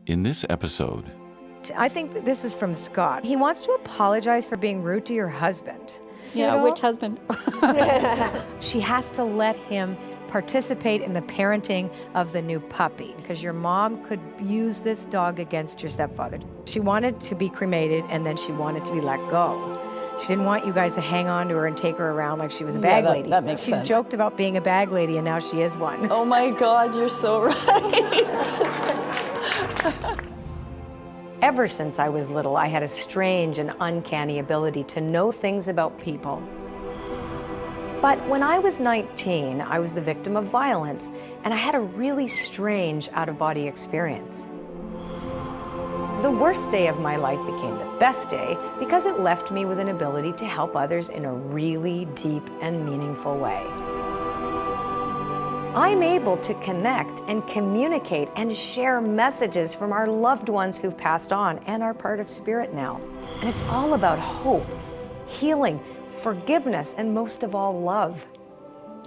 In this episode, I think this is from Scott. He wants to apologize for being rude to your husband. Yeah, which husband? She has to let him participate in the parenting of the new puppy because your mom could use this dog against your stepfather. She wanted to be cremated and then she wanted to be let go. She didn't want you guys to hang on to her and take her around like she was a bag lady. That makes sense. She's joked about being a bag lady and now she is one. Oh my God, you're so right. Ever since I was little, I had a strange and uncanny ability to know things about people. But when I was 19, I was the victim of violence, and I had a really strange out-of-body experience. The worst day of my life became the best day because it left me with an ability to help others in a really deep and meaningful way. I'm able to connect and communicate and share messages from our loved ones who've passed on and are part of spirit now. And it's all about hope, healing, forgiveness, and most of all, love.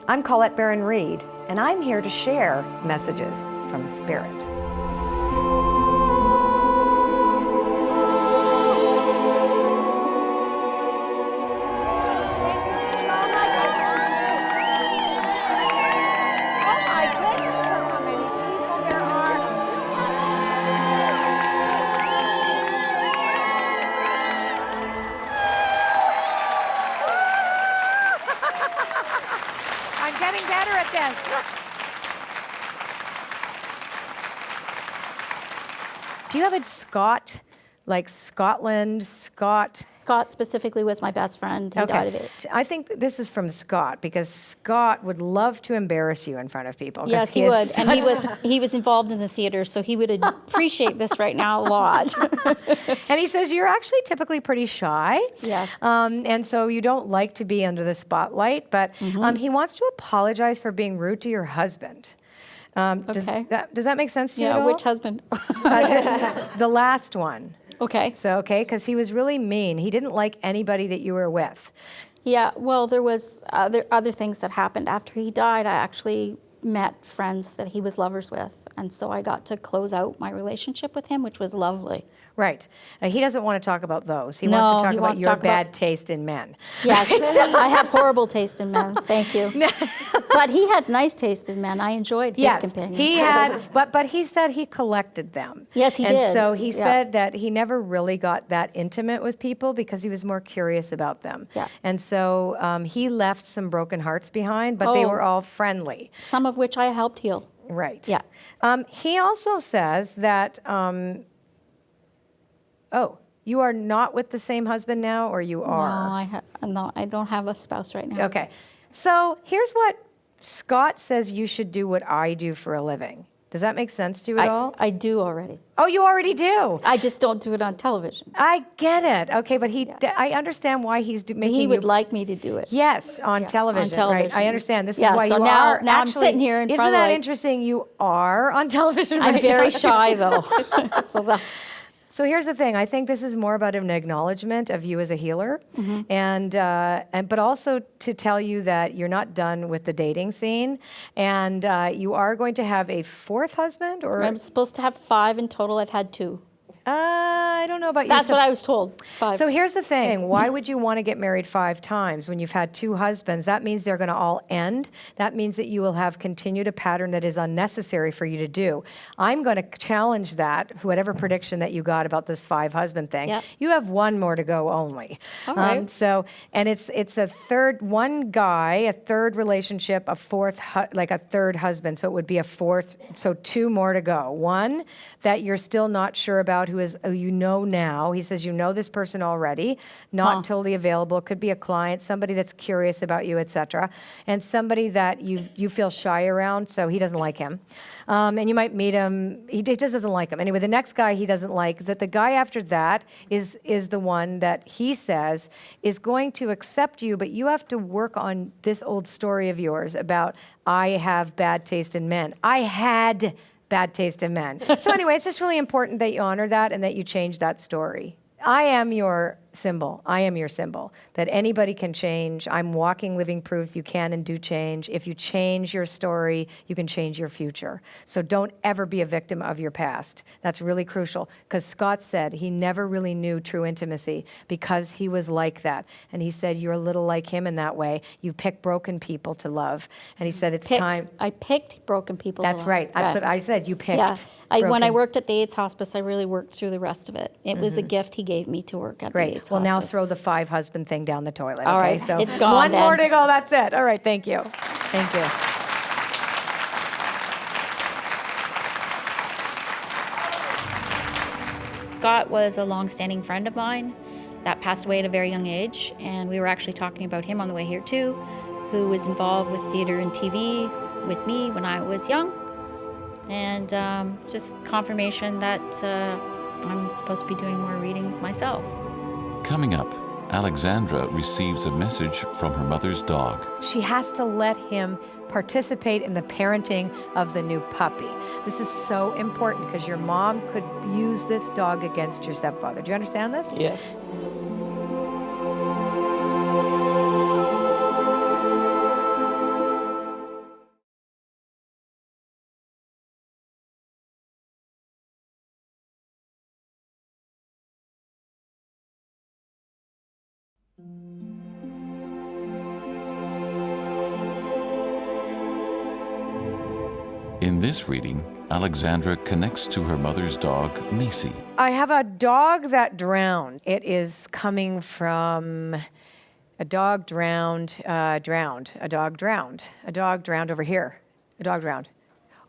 I'm Colette Baron-Reid, and I'm here to share messages from spirit. I'm getting better at this. Do you have a Scott, like Scotland, Scott? Scott specifically was my best friend. He died of it. I think this is from Scott because Scott would love to embarrass you in front of people. Yes, he would. And he was involved in the theater, so he would appreciate this right now a lot. And he says you're actually typically pretty shy. Yes. And so you don't like to be under the spotlight, but he wants to apologize for being rude to your husband. Does that make sense to you at all? Yeah, which husband? The last one. Okay. So, because he was really mean. He didn't like anybody that you were with. Yeah, well, there was other things that happened. After he died, I actually met friends that he was lovers with. And so I got to close out my relationship with him, which was lovely. Right. He doesn't want to talk about those. He wants to talk about your bad taste in men. Yes, I have horrible taste in men. Thank you. But he had nice taste in men. I enjoyed his companion. He had, but he said he collected them. Yes, he did. And so he said that he never really got that intimate with people because he was more curious about them. Yeah. And so he left some broken hearts behind, but they were all friendly. Some of which I helped heal. Right. Yeah. He also says that, you are not with the same husband now, or you are? No, I don't have a spouse right now. Okay. So here's what Scott says you should do what I do for a living. Does that make sense to you at all? I do already. Oh, you already do? I just don't do it on television. I get it. Okay, but I understand why he's making He would like me to do it. Yes, on television. Right? I understand. This is why so you now, are. Now actually, I'm sitting here in front of Isn't that interesting? You are on television right now. I'm very shy, though. So here's the thing. I think this is more about an acknowledgement of you as a healer, but also to tell you that you're not done with the dating scene, and you are going to have a fourth husband, or I'm supposed to have 5 in total. I've had 2. I don't know about you. That's what I was told. 5. So here's the thing. Why would you want to get married 5 times when you've had 2 husbands? That means they're going to all end. That means that you will have continued a pattern that is unnecessary for you to do. I'm going to challenge that, whatever prediction that you got about this 5 husband thing. Yep. You have 1 more to go only. All right. And it's a third, one guy, a third relationship, a third husband. So it would be a fourth, so 2 more to go. 1 that you're still not sure about, who you know now. He says you know this person already, not totally available. Could be a client, somebody that's curious about you, etc. And somebody that you feel shy around, so he doesn't like him. And you might meet him. He just doesn't like him. Anyway, the next guy he doesn't like. That the guy after that is the one that he says is going to accept you, but you have to work on this old story of yours about I have bad taste in men. I had bad taste in men. So anyway, it's just really important that you honor that and that you change that story. I am your symbol. I am your symbol. That anybody can change. I'm walking, living proof you can and do change. If you change your story, you can change your future. So don't ever be a victim of your past. That's really crucial, because Scott said he never really knew true intimacy because he was like that. And he said, you're a little like him in that way. You pick broken people to love. And he said, it's time. I picked broken people. That's right. That's what I said. You picked. Yeah. When I broken- worked at the AIDS hospice, I really worked through the rest of it. It was a gift he gave me to work at the AIDS Great. Well, now hospice. throw the 5 husband thing down the toilet. All okay? right. So It's gone one then. more to go. That's it. All right. Thank you. Thank you. Scott was a long-standing friend of mine that passed away at a very young age, and we were actually talking about him on the way here too, who was involved with theater and TV with me when I was young, and just confirmation that I'm supposed to be doing more readings myself. Coming up, Alexandra receives a message from her mother's dog. She has to let him participate in the parenting of the new puppy. This is so important because your mom could use this dog against your stepfather. Do you understand this? Yes. In this reading, Alexandra connects to her mother's dog, Macy. I have a dog that drowned. It is coming from a dog drowned, a dog drowned over here, a dog drowned.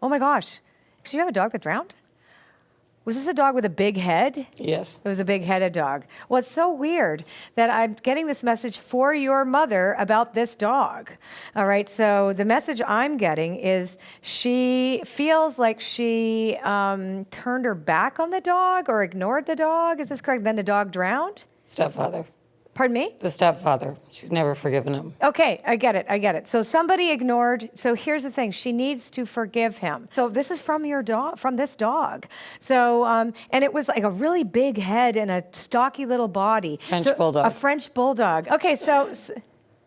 Oh my gosh, do you have a dog that drowned? Was this a dog with a big head? Yes. It was a big-headed dog. Well, it's so weird that I'm getting this message for your mother about this dog. All right, so the message I'm getting is she feels like she turned her back on the dog or ignored the dog. Is this correct? Then the dog drowned? Stepfather. Pardon me? The stepfather. She's never forgiven him. Okay, I get it. So somebody ignored. So here's the thing: she needs to forgive him. So this is from your dog, from this dog. So and it was like a really big head and a stocky little body. French So, bulldog. A French bulldog. Okay, so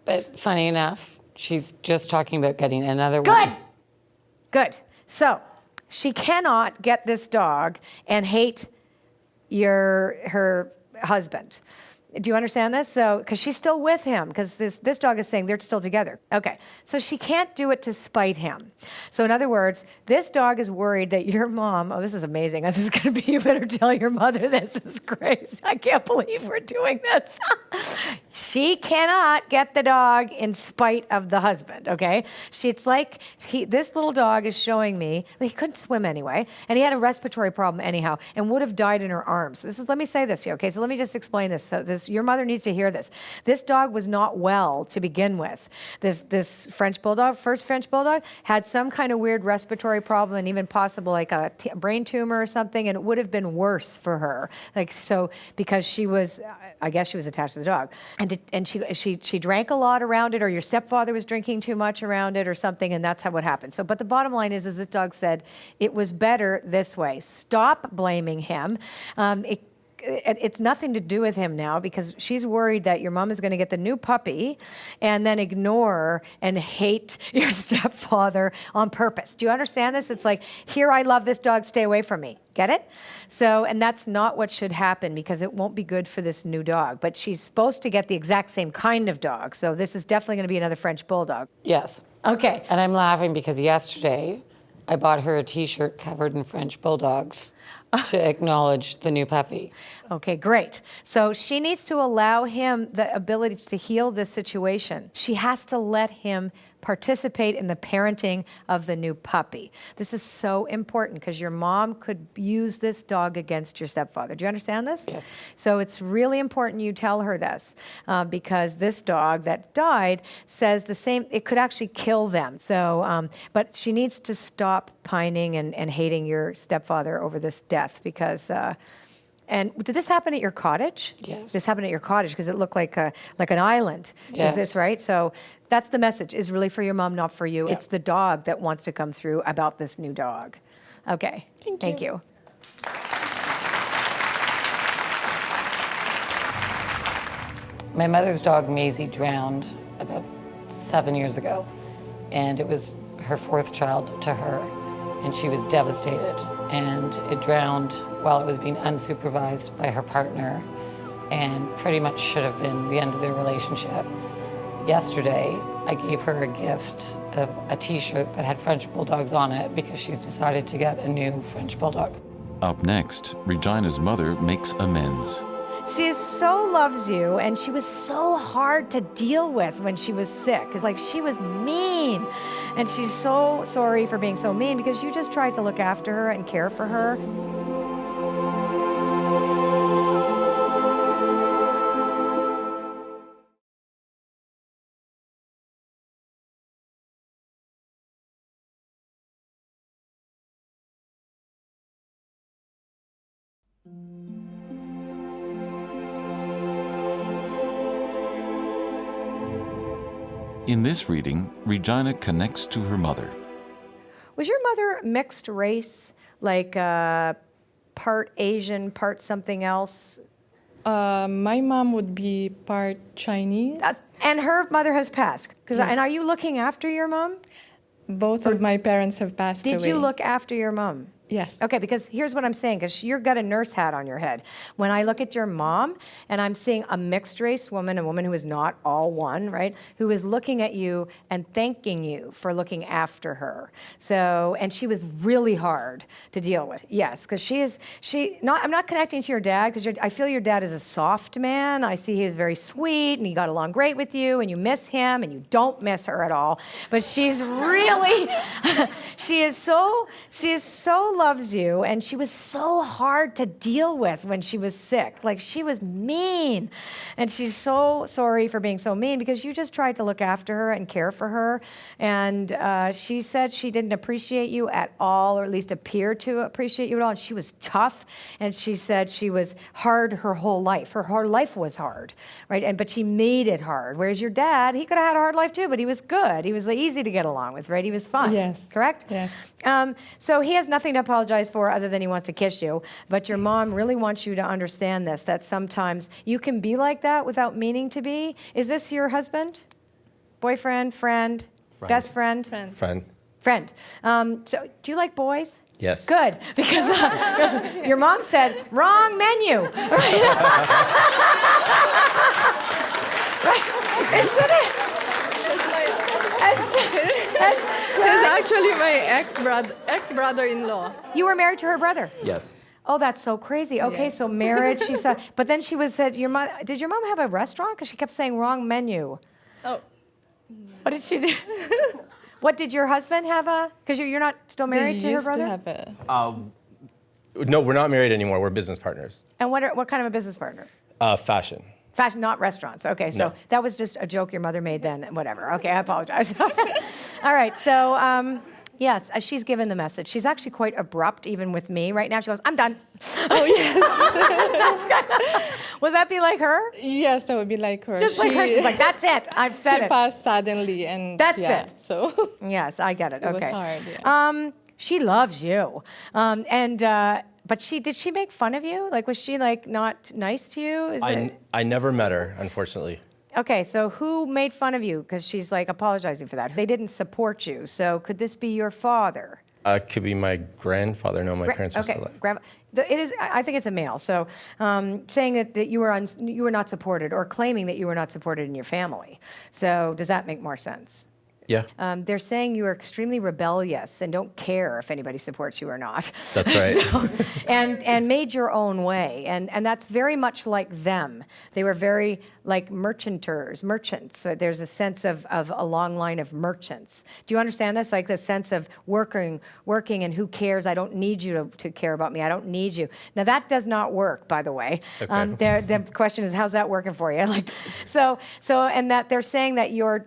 But funny enough, she's just talking about getting another one. good. So she cannot get this dog and hate her husband. Do you understand this? So, because she's still with him, because this dog is saying they're still together. Okay, so she can't do it to spite him. So in other words, this dog is worried that your mom, oh, this is amazing. This is going to be, you better tell your mother this is crazy. I can't believe we're doing this. She cannot get the dog in spite of the husband, okay? It's like this little dog is showing me, he couldn't swim anyway, and he had a respiratory problem anyhow, and would have died in her arms. Let me say this here, okay? So let me just explain this. So your mother needs to hear this. This dog was not well to begin with. This French bulldog, first French bulldog, had some kind of weird respiratory problem and even possible like a brain tumor or something, and it would have been worse for her. Because she was, I guess she was attached to the dog. And she drank a lot around it, or your stepfather was drinking too much around it or something, and that's what happened. So, but the bottom line is this dog said, it was better this way. Stop blaming him. It's nothing to do with him now, because she's worried that your mom is going to get the new puppy and then ignore and hate your stepfather on purpose. Do you understand this? It's like, here, I love this dog, stay away from me. Get it? So, and that's not what should happen, because it won't be good for this new dog. But she's supposed to get the exact same kind of dog. So this is definitely going to be another French bulldog. Yes. Okay. And I'm laughing because yesterday I bought her a T-shirt covered in French bulldogs to acknowledge the new puppy. Okay, great. So she needs to allow him the ability to heal this situation. She has to let him participate in the parenting of the new puppy. This is so important because your mom could use this dog against your stepfather. Do you understand this? Yes. So it's really important you tell her this because this dog that died says the same, it could actually kill them. So, but she needs to stop pining and hating your stepfather over this death because and did this happen at your cottage? Yes. This happened at your cottage because it looked like an island. Yes. Is this right? So that's the message, is really for your mom, not for you. Yeah. It's the dog that wants to come through about this new dog. Okay. Thank you. My mother's dog, Maisie, drowned about 7 years ago, and it was her fourth child to her, and she was devastated. And it drowned while it was being unsupervised by her partner, and pretty much should have been the end of their relationship. Yesterday, I gave her a gift of a t-shirt that had French bulldogs on it because she's decided to get a new French bulldog. Up next, Regina's mother makes amends. She so loves you, and she was so hard to deal with when she was sick. It's like she was mean, and she's so sorry for being so mean because you just tried to look after her and care for her. In this reading, Regina connects to her mother. Was your mother mixed race, like part Asian, part something else? My mom would be part Chinese. And her mother has passed. Yes. And are you looking after your mom? Both of my parents have passed away. Did you look after your mom? Yes. Okay, because here's what I'm saying, because you've got a nurse hat on your head. When I look at your mom, and I'm seeing a mixed race woman, a woman who is not all one, right, who is looking at you and thanking you for looking after her. So, and she was really hard to deal with. Yes, because I'm not connecting to your dad, because I feel your dad is a soft man. I see he is very sweet, and he got along great with you, and you miss him, and you don't miss her at all. But she's really, she so loves you, and she was so hard to deal with when she was sick. Like, she was mean, and she's so sorry for being so mean because you just tried to look after her and care for her, and she said she didn't appreciate you at all, or at least appear to appreciate you at all, and she was tough, and she said she was hard her whole life. Her whole life was hard, right? But she made it hard, whereas your dad, he could have had a hard life too, but he was good. He was easy to get along with, right? He was fun. Yes. Correct? Yes. So he has nothing to apologize for other than he wants to kiss you. But your mom really wants you to understand this, that sometimes you can be like that without meaning to be. Is this your husband? Boyfriend? Friend? Best friend? Friend. So do you like boys? Yes. Good, because your mom said, wrong menu. Right? Isn't it? He's actually my ex-brother-in-law. You were married to her brother? Yes. Oh, that's so crazy. Okay, Yes. so marriage, she said, but then she said, did your mom have a restaurant? Because she kept saying wrong menu. Oh. What did she do? What did your husband have because you're not still married to her brother? They used to have a... No, we're not married anymore. We're business partners. And what kind of a business partner? Fashion. Fashion, not restaurants. Okay, so No. that was just a joke your mother made then. Whatever. Okay, I apologize. All right, so yes, she's given the message. She's actually quite abrupt even with me right now. She goes, I'm done. Oh, yes. Would that be like her? Yes, that would be like her. Just like her. She's like, that's it. I've said She it. passed suddenly, and That's yeah, it. So Yes, I get it. it was Okay. hard, yeah. She loves you. But did she make fun of you? Like, was she like not nice to you? I never met her, unfortunately. Okay, so who made fun of you? Because she's like apologizing for that. They didn't support you. So could this be your father? Could be my grandfather. No, my parents are still alive. Grandma. It is. I think it's a male. So saying that you were not supported, or claiming that you were not supported in your family. So does that make more sense? Yeah. They're saying you are extremely rebellious and don't care if anybody supports you or not. That's right. So, and made your own way. And that's very much like them. They were very like merchants. So there's a sense of a long line of merchants. Do you understand this? Like the sense of working and who cares? I don't need you to care about me. I don't need you. Now that does not work, by the way. Okay. The question is, how's that working for you? Like, so and that they're saying that your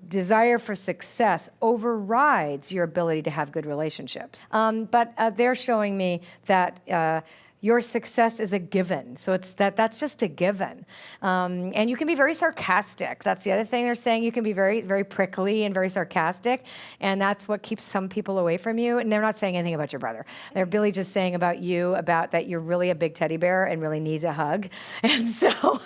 desire for success overrides your ability to have good relationships. But they're showing me that your success is a given. So that's just a given. And you can be very sarcastic. That's the other thing they're saying. You can be very, very prickly and very sarcastic. And that's what keeps some people away from you. And they're not saying anything about your brother. They're really just saying about you, about that you're really a big teddy bear and really needs a hug. And so...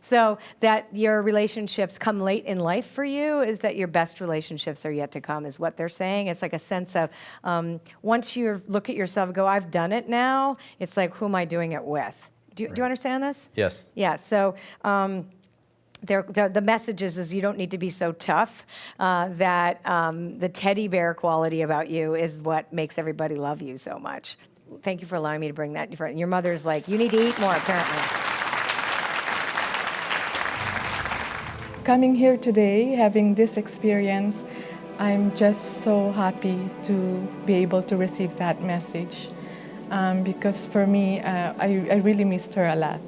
So that your relationships come late in life for you is that your best relationships are yet to come, is what they're saying. It's like a sense of once you look at yourself and go, I've done it now, it's like, who am I doing it with? Do you understand this? Yes. Yeah, so the message is you don't need to be so tough, that the teddy bear quality about you is what makes everybody love you so much. Thank you for allowing me to bring that. Your mother's like, you need to eat more, apparently. Coming here today, having this experience, I'm just so happy to be able to receive that message. Because for me, I really missed her a lot.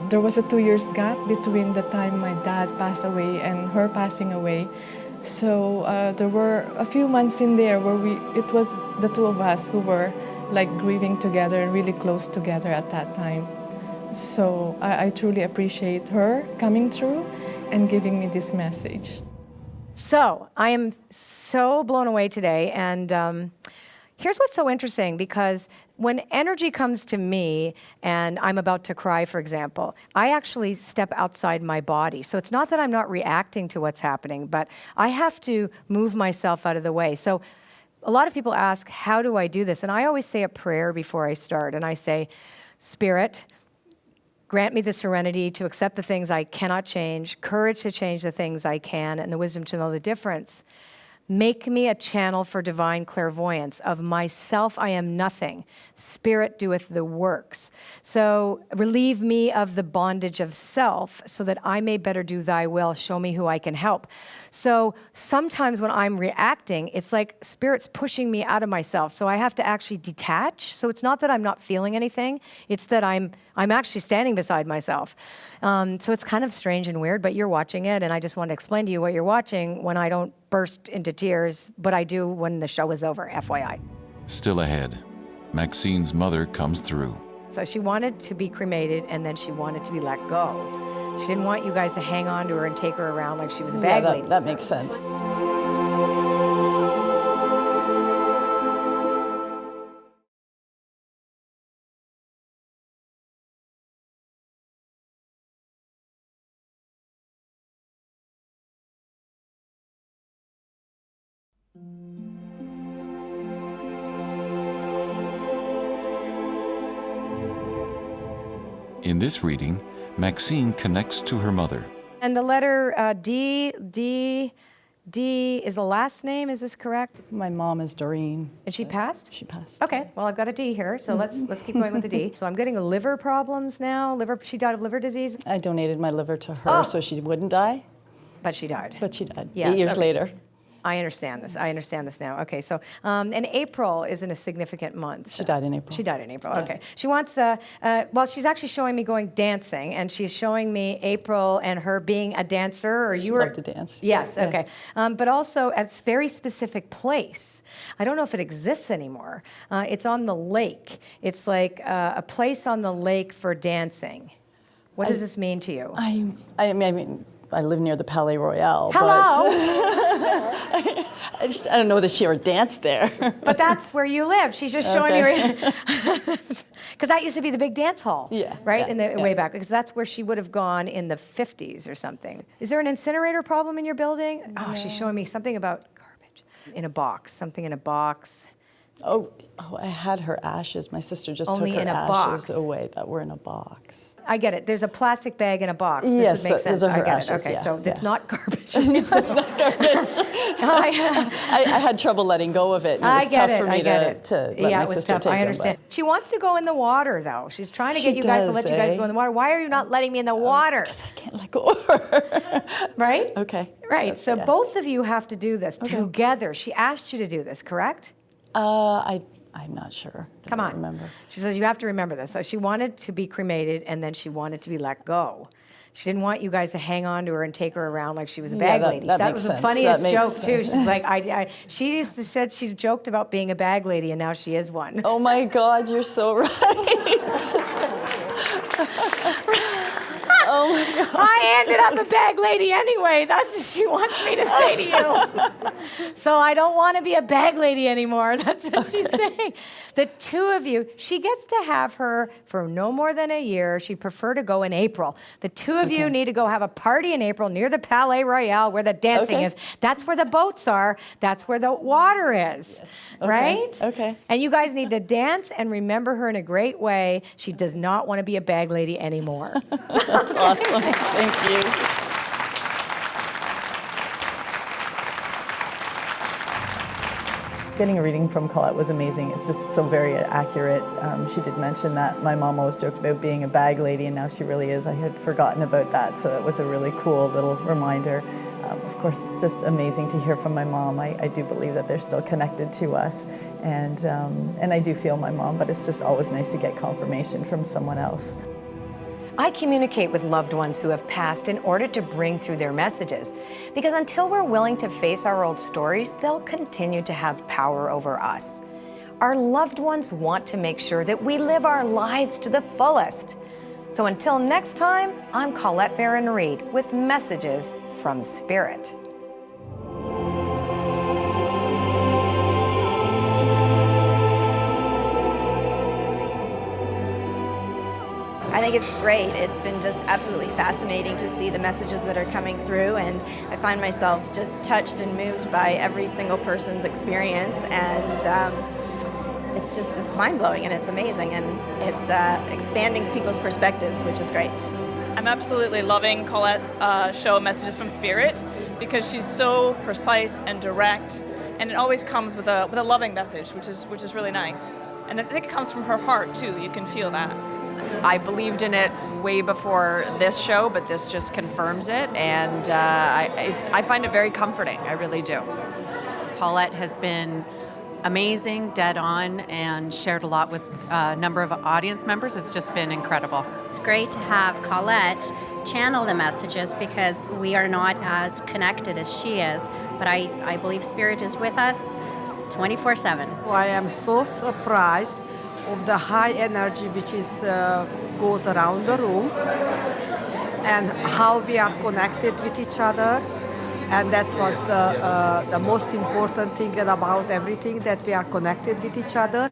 There was a 2 years gap between the time my dad passed away and her passing away. So there were a few months in there where it was the two of us who were like grieving together and really close together at that time. So I truly appreciate her coming through and giving me this message. So I am so blown away today, and here's what's so interesting, because when energy comes to me and I'm about to cry, for example, I actually step outside my body. So it's not that I'm not reacting to what's happening, but I have to move myself out of the way. So a lot of people ask, how do I do this? And I always say a prayer before I start. And I say, Spirit, grant me the serenity to accept the things I cannot change, courage to change the things I can, and the wisdom to know the difference. Make me a channel for divine clairvoyance. Of myself I am nothing. Spirit doeth the works. So relieve me of the bondage of self so that I may better do thy will. Show me who I can help. So sometimes when I'm reacting, it's like Spirit's pushing me out of myself. So I have to actually detach. So it's not that I'm not feeling anything. It's that I'm actually standing beside myself. So it's kind of strange and weird, but you're watching it, and I just want to explain to you what you're watching when I don't burst into tears, but I do when the show is over, FYI. Still ahead, Maxine's mother comes through. So she wanted to be cremated, and then she wanted to be let go. She didn't want you guys to hang on to her and take her around like she was a bag lady. That makes sense. In this reading, Maxine connects to her mother. And the letter D is the last name, is this correct? My mom is Doreen. And she passed? She passed. Okay, well, I've got a D here, so let's keep going with the D. So I'm getting liver problems now. She died of liver disease? I donated my liver to her so she wouldn't die, But she died. but she died Yes, 8 years okay. later. I understand this. I understand this now. Okay, so and April isn't a significant month. She died in April. She died in April. Yeah. Okay. She wants. Well, she's actually showing me going dancing, and she's showing me April and her being a dancer. Or She you were loved to dance. Yes. Yeah. Okay. But also at a very specific place. I don't know if it exists anymore. It's on the lake. It's like a place on the lake for dancing. What does this mean to you? I mean, I live near the Palais Royal. Hello. But I don't know that she ever danced there. But that's where you live. She's just showing Okay. me, because that used to be the big dance hall, Yeah, right? yeah, In the yeah. way back, because that's where she would have gone in the 50s or something. Is there an incinerator problem in your building? Oh, she's showing me something about garbage in a box, something in a box. Oh, I had her ashes. My sister just Only took her in a ashes box. away that were in a box. I get it. There's a plastic bag in a box. This Yes, would make sense. those are her I get ashes, it. Okay, yeah, so it's yeah. not garbage. It's not garbage. I had trouble letting go of it. And it was tough for me to let yeah, my it was sister tough. take I them, understand. but- She wants to go in the water, though. She's trying to She get you guys to does, let you guys eh? go in the water. Why are you not letting me in the water? Because I can't let go of her. Right? Okay. Right. So Yeah. both of you have to do this together. She asked you to do this, correct? I'm not sure. I Come don't on. remember. She says you have to remember this. So she wanted to be cremated, and then she wanted to be let go. She didn't want you guys to hang on to her and take her around like she was a bag lady. that That makes was the sense. funniest That makes joke too. sense. She's like, she used to said she's joked about being a bag lady, and now she is one. Oh my God, you're so right. Oh my God. I ended up a bag lady anyway. That's what she wants me to say to you. So I don't want to be a bag lady anymore. That's what she's saying. The two of you, she gets to have her for no more than a year. She'd prefer to go in April. The two of you need to go have a party in April near the Palais Royal where the dancing is. That's where the boats are. That's where the water is. Yes. Right? Okay. And you guys need to dance and remember her in a great way. She does not want to be a bag lady anymore. That's awesome. Thank you. Getting a reading from Colette was amazing. It's just so very accurate. She did mention that my mom always joked about being a bag lady, and now she really is. I had forgotten about that, so it was a really cool little reminder. Of course, it's just amazing to hear from my mom. I do believe that they're still connected to us, and I do feel my mom, but it's just always nice to get confirmation from someone else. I communicate with loved ones who have passed in order to bring through their messages, because until we're willing to face our old stories, they'll continue to have power over us. Our loved ones want to make sure that we live our lives to the fullest. So until next time, I'm Colette Baron-Reid with Messages from Spirit. I think it's great. It's been just absolutely fascinating to see the messages that are coming through, and I find myself just touched and moved by every single person's experience, and it's mind-blowing and it's amazing, and it's expanding people's perspectives, which is great. I'm absolutely loving Colette's show Messages from Spirit because she's so precise and direct, and it always comes with a loving message, which is really nice. And I think it comes from her heart too. You can feel that. I believed in it way before this show, but this just confirms it, and I find it very comforting. I really do. Colette has been amazing, dead on, and shared a lot with a number of audience members. It's just been incredible. It's great to have Colette channel the messages because we are not as connected as she is, but I believe Spirit is with us 24/7. I am so surprised of the high energy which is goes around the room and how we are connected with each other, and that's what the most important thing about everything, that we are connected with each other.